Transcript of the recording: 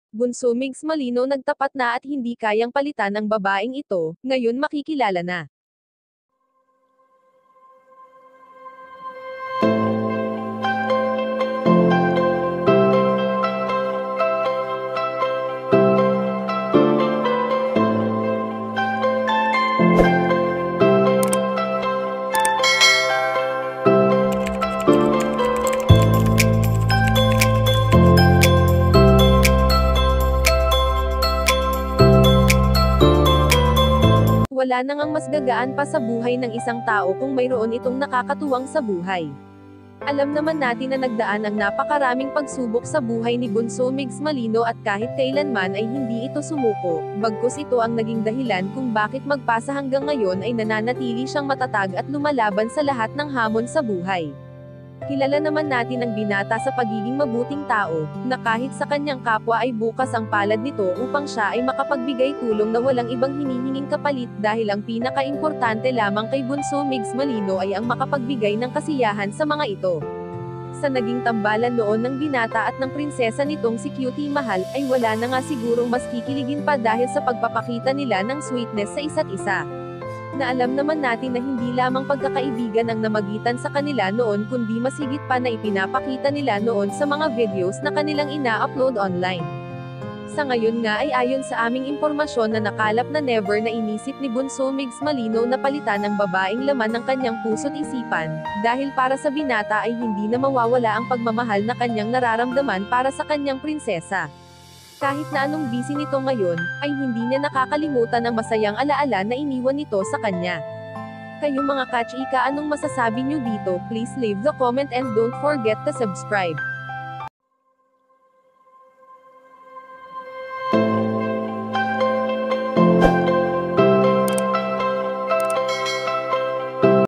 Bunso Migs Malino nagtapat na at hindi kayang palitan ang babaeng ito, ngayon makikilala na. Wala nang ang mas gagaan pa sa buhay ng isang tao kung mayroon itong nakakatuwang sa buhay. Alam naman natin na nagdaan ang napakaraming pagsubok sa buhay ni Bunso Migs Malino at kahit kailanman ay hindi ito sumuko, bagkus ito ang naging dahilan kung bakit magpasa hanggang ngayon ay nananatili siyang matatag at lumalaban sa lahat ng hamon sa buhay. Kilala naman natin ang binata sa pagiging mabuting tao, na kahit sa kanyang kapwa ay bukas ang palad nito upang siya ay makapagbigay tulong na walang ibang hinihinging kapalit dahil ang pinaka-importante lamang kay Bunso Migs Malino ay ang makapagbigay ng kasiyahan sa mga ito. Sa naging tambalan noon ng binata at ng prinsesa nitong si Cutie Mahal, ay wala na nga sigurong mas kikiligin pa dahil sa pagpapakita nila ng sweetness sa isa't isa. Na alam naman natin na hindi lamang pagkakaibigan ang namagitan sa kanila noon kundi mas higit pa na ipinapakita nila noon sa mga videos na kanilang ina-upload online. Sa ngayon nga ay ayon sa aming impormasyon na nakalap na never na inisip ni Bunso Migs Malino na palitan ang babaeng laman ng kanyang puso't isipan, dahil para sa binata ay hindi na mawawala ang pagmamahal na kanyang nararamdaman para sa kanyang prinsesa. Kahit na anong busy nito ngayon, ay hindi niya nakakalimutan ang masayang alaala na iniwan nito sa kanya. Kayong mga kachika, anong masasabi niyo dito? Please leave the comment and don't forget to subscribe.